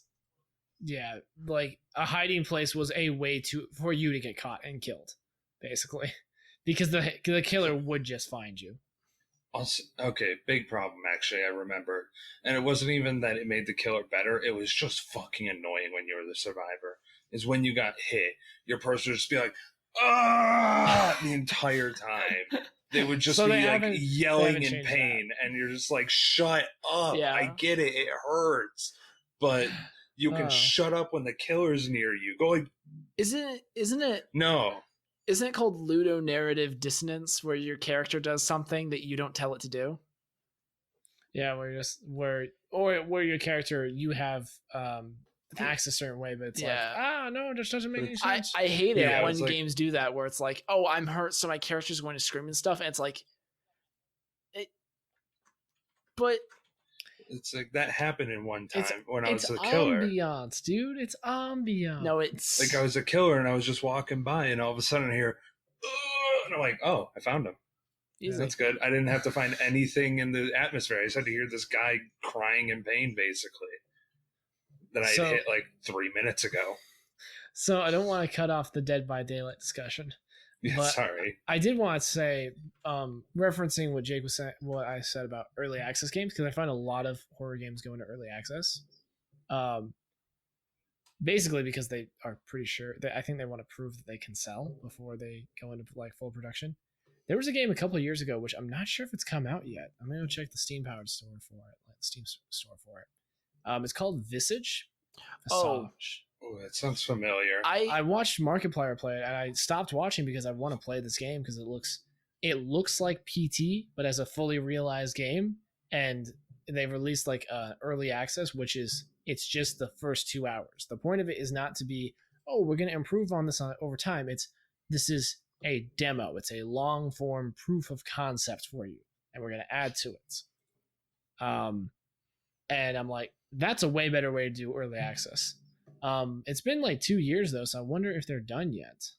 Yeah, like a hiding place was a way for you to get caught and killed, basically, because the killer would just find you. Also, okay, big problem actually. I remember, and it wasn't even that it made the killer better. It was just fucking annoying when you were the Survivor. Is when you got hit, your person would just be like, "Ah!" the entire time. They would just be like yelling in pain, and you're just like, "Shut up! Yeah. I get it. It hurts, but." You can shut up when the killer's near you. Go like, isn't it? No. Isn't it called ludonarrative dissonance, where your character does something that you don't tell it to do? Yeah, where your character, you have acts a certain way, but it's like, no, it just doesn't make any sense. I hate it when games do that, where it's like, oh, I'm hurt, so my character's going to scream and stuff, and it's like, but. It's like that happened in one time when I was a killer. It's ambiance, dude. It's ambiance. No, it's like I was a killer and I was just walking by, and all of a sudden I hear, and I'm like, oh, I found him. Easy. That's good. I didn't have to find anything in the atmosphere. I just had to hear this guy crying in pain, basically, that I had hit like 3 minutes ago. So I don't want to cut off the Dead by Daylight discussion. Yeah, But sorry. I did want to say, referencing what Jake was saying, what I said about early access games, because I find a lot of horror games go into early access. Basically because they are pretty sure that I think they want to prove that they can sell before they go into like full production. There was a game a couple of years ago, which I'm not sure if it's come out yet. I'm gonna go check the Steam powered store for it, like the Steam store for it. It's called Visage. Oh. Visage. Oh, that sounds familiar. I watched Markiplier play it, and I stopped watching because I want to play this game because it looks like PT, but as a fully realized game. And they released like early access, which is it's just the first 2 hours. The point of it is not to be, oh, we're going to improve on this over time. This is a demo. It's a long form proof of concept for you, and we're going to add to it. And I'm like, that's a way better way to do early access. It's been like 2 years though, so I wonder if they're done yet.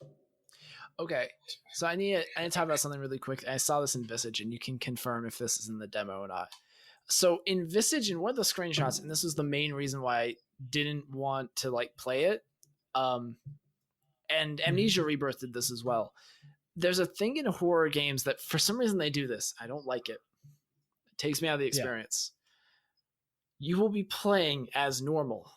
Okay, so I need to talk about something really quick. I saw this in Visage, and you can confirm if this is in the demo or not. So in Visage, in one of the screenshots, and this was the main reason why I didn't want to like play it, and Amnesia Rebirth did this as well. There's a thing in horror games that for some reason they do this. I don't like it. It takes me out of the experience. Yeah. You will be playing as normal,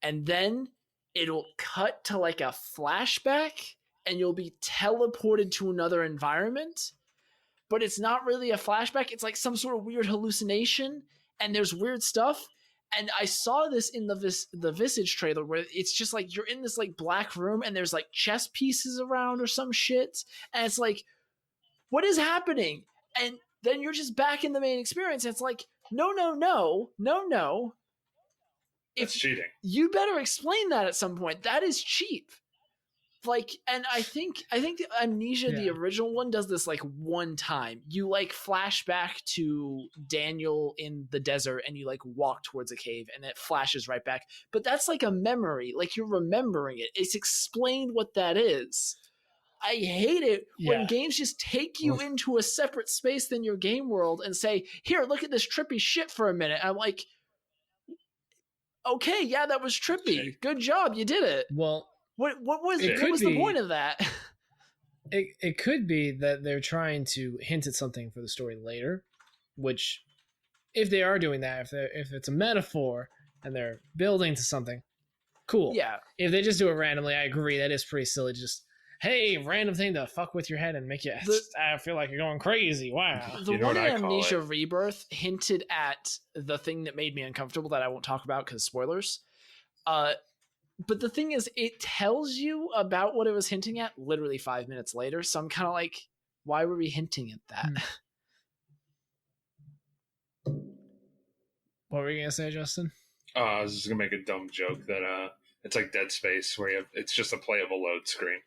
and then it'll cut to like a flashback, and you'll be teleported to another environment. But it's not really a flashback. It's like some sort of weird hallucination, and there's weird stuff. And I saw this in the Visage trailer where it's just like you're in this like black room, and there's like chess pieces around or some shit, and it's like, what is happening? And then you're just back in the main experience. And it's like, no. It's cheating. You better explain that at some point. That is cheap. Like, and I think the Amnesia, the original one, does this like one time. You like flash back to Daniel in the desert, and you like walk towards a cave, and it flashes right back. But that's like a memory, like you're remembering it. It's explained what that is. I hate it when games just take you into a separate space than your game world and say, "Here, look at this trippy shit for a minute." I'm like, okay, yeah, that was trippy. Good job, you did it. Well. What was the point of that? It could be that they're trying to hint at something for the story later, which, if they are doing that, if it's a metaphor and they're building to something, cool. Yeah. If they just do it randomly, I agree. That is pretty silly. Just, hey, random thing to fuck with your head and make you. I feel like you're going crazy. Wow. The one in Amnesia Rebirth hinted at the thing that made me uncomfortable that I won't talk about because spoilers. But the thing is, it tells you about what it was hinting at literally 5 minutes later. So I'm kind of like, why were we hinting at that? What were you going to say, Justin? I was just going to make a dumb joke that it's like Dead Space where it's just a playable load screen.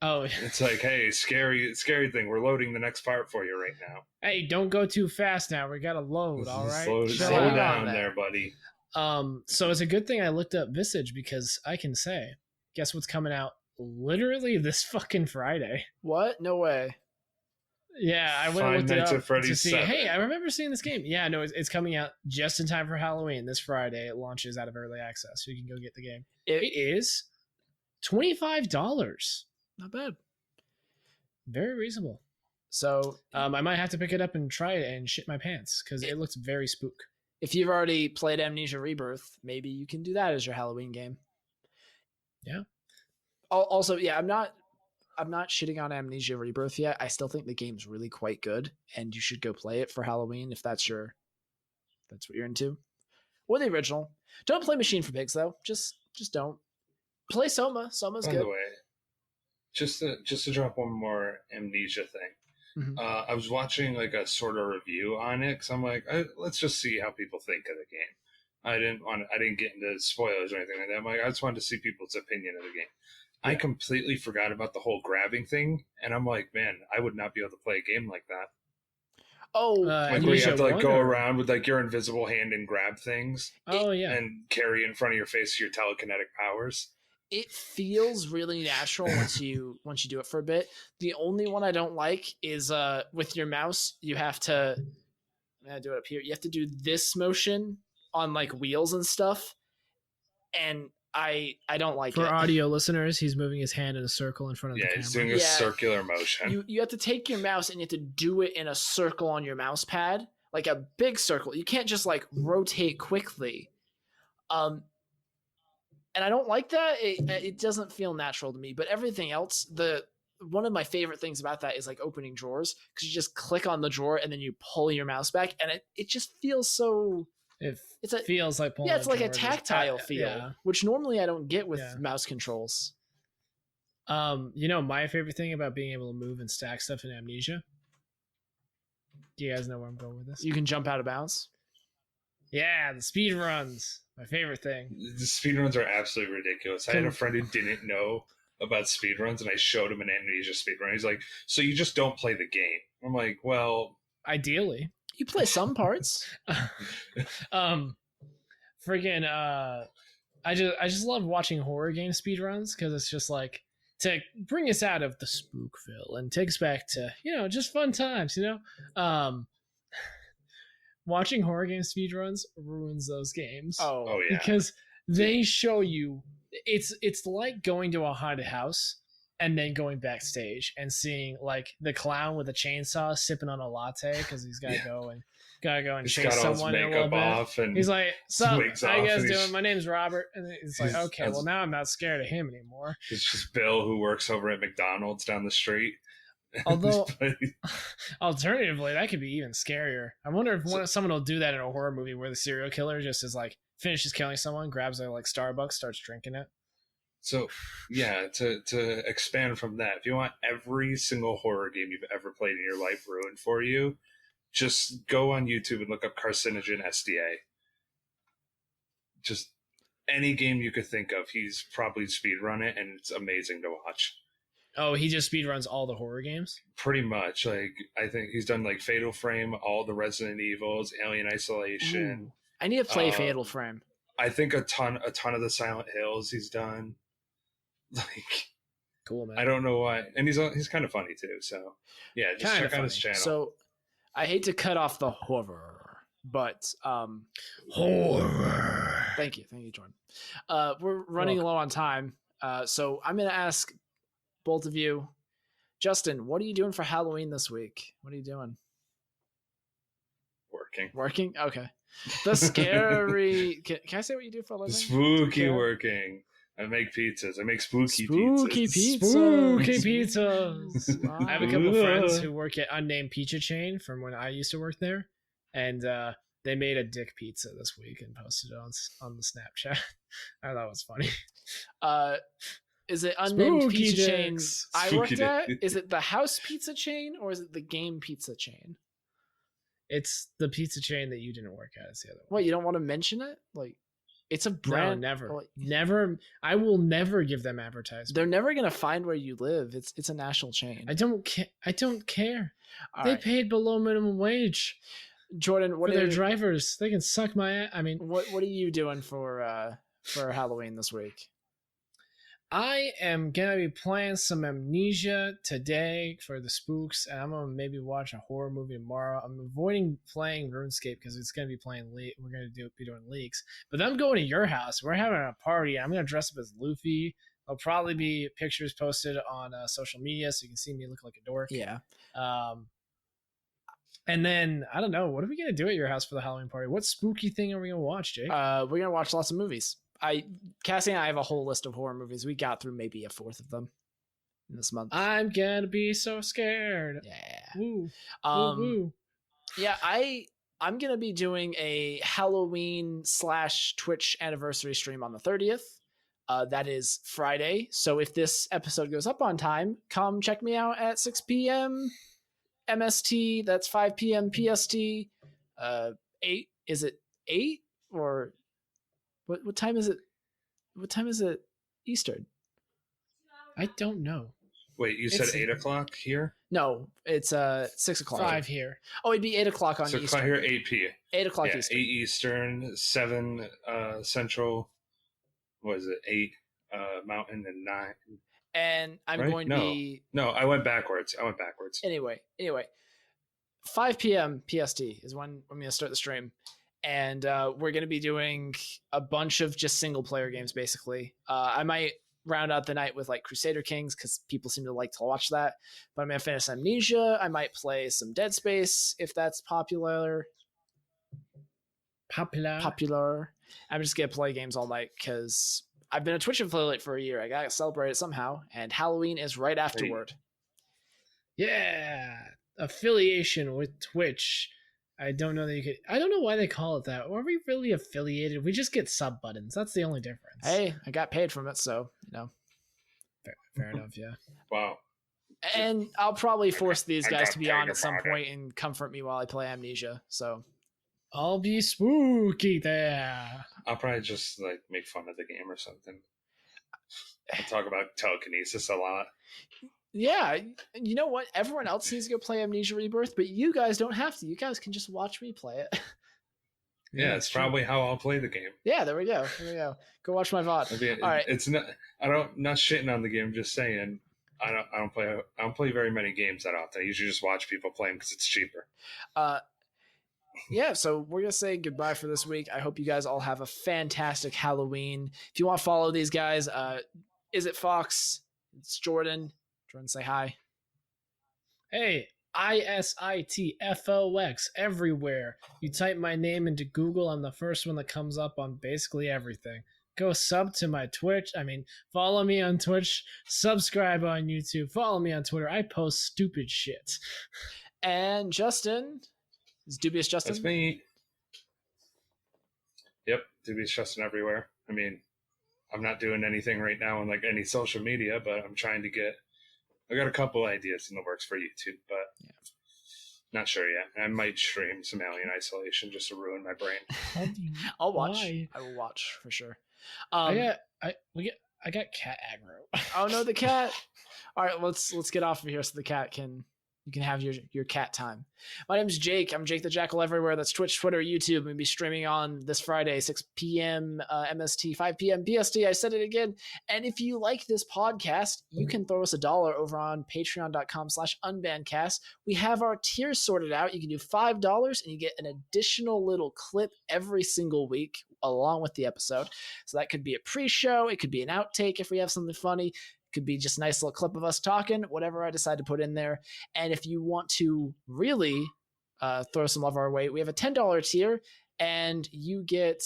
Oh, it's like, hey, scary thing. We're loading the next part for you right now. Hey, don't go too fast now. We got to load, all right? Slow down there, buddy. So it's a good thing I looked up Visage because I can say, guess what's coming out literally this fucking Friday? What? No way. Yeah, I went and looked it up to see. 7. Hey, I remember seeing this game. Yeah, no, it's coming out just in time for Halloween this Friday. It launches out of early access, so you can go get the game. It is $25. Not bad. Very reasonable. So I might have to pick it up and try it and shit my pants because it looks very spook. If you've already played Amnesia Rebirth, maybe you can do that as your Halloween game. Yeah. Also, yeah, I'm not shitting on Amnesia Rebirth yet. I still think the game's really quite good, and you should go play it for Halloween if that's what you're into. Or the original. Don't play Machine for Pigs though. Just don't. Play Soma. Soma's good. By the way, just to drop one more Amnesia thing. Mm-hmm. I was watching like a sort of review on it because I'm like, let's just see how people think of the game. I didn't get into spoilers or anything like that. I'm like, I just wanted to see people's opinion of the game. Yeah. I completely forgot about the whole grabbing thing, and I'm like, man, I would not be able to play a game like that. Oh, like where you have to like go around with like your invisible hand and grab things. Oh yeah, and carry in front of your face your telekinetic powers. It feels really natural once you do it for a bit. The only one I don't like is with your mouse, you have to do it up here. You have to do this motion on like wheels and stuff. And I don't like For it. audio listeners, he's moving his hand in a circle in front of the Yeah, camera. he's doing a Yeah. circular motion. You have to take your mouse and you have to do it in a circle on your mouse pad, like a big circle. You can't just like rotate quickly. And I don't like that. It doesn't feel natural to me. But everything else, one of my favorite things about that is like opening drawers, because you just click on the drawer and then you pull your mouse back, and it just feels so. It It's a feels like pulling it's like a drawer, just- tactile feel, Yeah. which normally I don't get with Yeah. mouse controls. My favorite thing about being able to move and stack stuff in Amnesia. Do you guys know where I'm going with this? You can jump out of bounds. Yeah, the speed runs. My favorite thing. The speedruns are absolutely ridiculous. I had a friend who didn't know about speedruns, and I showed him an Amnesia speedrun. He's like, "So you just don't play the game?" I'm like, "Well, Ideally. You play some parts. Freaking I just love watching horror game speedruns, because it's just like to bring us out of the spookville and take us back to, just fun times, watching horror game speedruns ruins those games. oh yeah." Because they show you it's like going to a haunted house and then going backstage and seeing like the clown with a chainsaw sipping on a latte because he's gotta go and He's chase got all his someone in a little makeup bit. off, and He's like, "Sup? wigs How you off, guys and he's- doing? My name's Robert." And it's like, he's- "Okay, well now I'm not scared of him anymore." it's just Bill, who works over at McDonald's down the street. Although, alternatively, that could be even scarier. I wonder if someone will do that in a horror movie where the serial killer just is like finishes killing someone, grabs a like Starbucks, starts drinking it. So, yeah, to expand from that, if you want every single horror game you've ever played in your life ruined for you, just go on YouTube and look up Carcinogen SDA. Just any game you could think of, he's probably speedrun it, and it's amazing to watch. Oh, he just speedruns all the horror games? Pretty much. Like, I think he's done like Fatal Frame, all the Resident Evils, Alien Isolation. Ooh. I need to play Fatal Frame. I think a ton of the Silent Hills he's done. Like, Cool, man. I don't know why, and he's kind of funny too. So yeah, just Kinda check out his funny. channel. So I hate to cut off the horror, but Horror. thank you, Jordan. We're running low on time, so I'm gonna ask both of you, Justin, what are you doing for Halloween this week? What are you doing? Working? Okay. The scary. Can I say what you do for a living? Spooky Okay. working. I make pizzas. I make spooky Spooky pizzas. pizza. Spooky pizzas. I have a couple Ugh. friends who work at Unnamed Pizza Chain from when I used to work there, and they made a dick pizza this week and posted it on the Snapchat. I thought it was funny. Is it Unnamed Spooky Pizza Chain dicks. I Spooky worked at? dick. Is it the house pizza chain or is it the game pizza chain? It's the pizza chain that you didn't work at. It's the other one. What, you don't want to mention it? Like, it's a No, brand. never, like, never. I will never give them advertisement. they're never gonna find where you live. It's a national chain. I don't care. I don't care. All They right. paid below minimum wage Jordan, what for are their drivers. They can suck my. I mean, what are you doing for Halloween this week? I am gonna be playing some Amnesia today for the spooks, and I'm gonna maybe watch a horror movie tomorrow. I'm avoiding playing RuneScape because it's gonna be playing we're gonna be doing leaks. But then I'm going to your house. We're having a party. I'm gonna dress up as Luffy. There'll probably be pictures posted on social media so you can see me look like a dork. Yeah. And then I don't know, what are we gonna do at your house for the Halloween party? What spooky thing are we gonna watch, Jake? We're gonna watch lots of movies. Cassie and I have a whole list of horror movies. We got through maybe a fourth of them in this month. I'm gonna be so scared. Yeah. Woo. Um, Woo. Yeah, I'm gonna be doing a Halloween / Twitch anniversary stream on the 30th. That is Friday. So if this episode goes up on time, come check me out at 6 p.m. MST. That's 5 p.m. PST. 8. Is it 8 or what time is it? What time is it Eastern? I don't know. Wait, you said 8 o'clock here? No, it's 6 o'clock. 5 here. Oh, it'd be 8 o'clock on 6 Eastern. o'clock here, 8 p. 8 o'clock Yeah, Eastern. 8 Eastern, 7 Central. What is it? 8 Mountain and 9. And I'm Right? going to be No, I went backwards. anyway. 5 p.m. PST is when I'm going to start the stream. and we're going to be doing a bunch of just single player games, basically. I might round out the night with like Crusader Kings because people seem to like to watch that. But I'm going to finish Amnesia. I might play some Dead Space if that's popular. I'm just going to play games all night because I've been a Twitch affiliate for a year. I got to celebrate it somehow. And Halloween is right afterward. Yeah. Affiliation with Twitch. I don't know that you could. I don't know why they call it that. Are we really affiliated? We just get sub buttons. That's the only difference. Hey, I got paid from it, so Fair enough. Yeah. Wow. And I'll probably force these guys to be on at some point and comfort me while I play Amnesia. So I'll be spooky there. I'll probably just like make fun of the game or something. I talk about telekinesis a lot. Yeah, you know what? Everyone else needs to go play Amnesia Rebirth, but you guys don't have to. You guys can just watch me play it. Yeah, it's probably how I'll play the game. Yeah, there we go. Go watch my VOD. I mean, all right. It's not. Not shitting on the game. Just saying. I don't play very many games that often. I usually just watch people play them because it's cheaper. Yeah, so we're going to say goodbye for this week. I hope you guys all have a fantastic Halloween. If you want to follow these guys, is it Fox? It's Jordan. Jordan, say hi. Hey, ISITFOX everywhere. You type my name into Google, I'm the first one that comes up on basically everything. Go sub to my Twitch. Follow me on Twitch. Subscribe on YouTube. Follow me on Twitter. I post stupid shit. And Justin. Is Dubious Justin? That's me. Yep, Dubious Justin everywhere. I'm not doing anything right now on like any social media, but I'm trying to get. I got a couple ideas in the works for YouTube, but not sure yet. I might stream some Alien Isolation just to ruin my brain. I'll watch. Why? I will watch for sure. I got cat aggro. Oh no, the cat. All right, let's get off of here so the cat can. You can have your cat time. My name's Jake. I'm Jake the Jackal everywhere. That's Twitch, Twitter, YouTube. We'll be streaming on this Friday, 6 p.m. MST, 5 p.m. BST. I said it again. And if you like this podcast, you can throw us $1 over on patreon.com/unbannedcast. We have our tiers sorted out. You can do $5 and you get an additional little clip every single week along with the episode. So that could be a pre-show. It could be an outtake if we have something funny. Could be just a nice little clip of us talking, whatever I decide to put in there. And if you want to really throw some love our way, we have a $10 tier, and you get.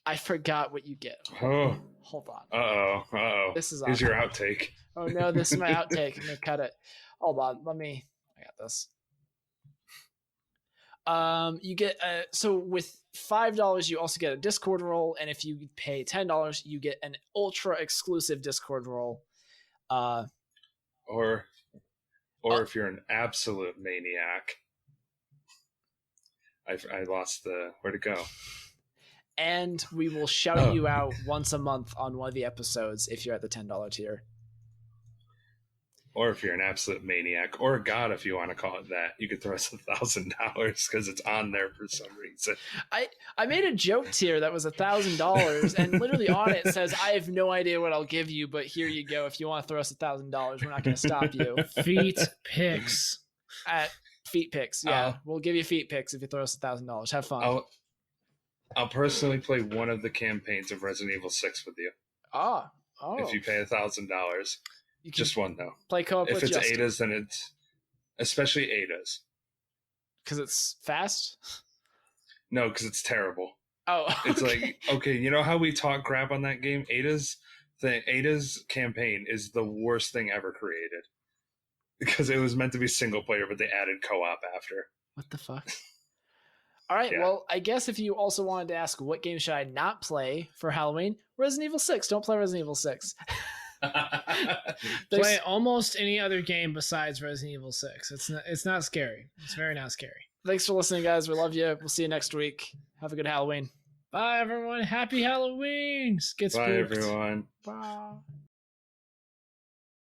I forgot what you get. Oh, hold on. Uh-oh. This is Here's your outtake. Oh no, this is my outtake. I'm gonna cut it. Hold on. I got this. You get so with $5 you also get a Discord role, and if you pay $10 you get an ultra exclusive Discord role. Or if you're an absolute maniac, I lost the where to go. And we will shout you out once a month on one of the episodes if you're at the $10 tier. Or if you're an absolute maniac, or a god, if you want to call it that, you could throw us $1,000 because it's on there for some reason. I made a joke tier that was $1,000, and literally on it says, "I have no idea what I'll give you, but here you go. If you want to throw us $1,000, we're not going to stop you." Feet pics. At feet pics, yeah, we'll give you feet pics if you throw us $1,000. Have fun. I'll personally play one of the campaigns of Resident Evil 6 with you. Oh. If you pay $1,000. Just one though. Play co-op if with it's Justin. Ada's, then it's especially Ada's. Because it's fast? No, because it's terrible. Oh, okay. It's like, okay, you know how we talk crap on that game? Ada's campaign is the worst thing ever created. Because it was meant to be single player, but they added co-op after. What the fuck? All right, well, I guess if you also wanted to ask what game should I not play for Halloween, Resident Evil 6. Don't play Resident Evil 6. Play almost any other game besides Resident Evil 6. It's not scary. It's very not scary. Thanks for listening, guys. We love you. We'll see you next week. Have a good Halloween. Bye, everyone. Happy Halloween. Get spooked. Bye, everyone. Bye.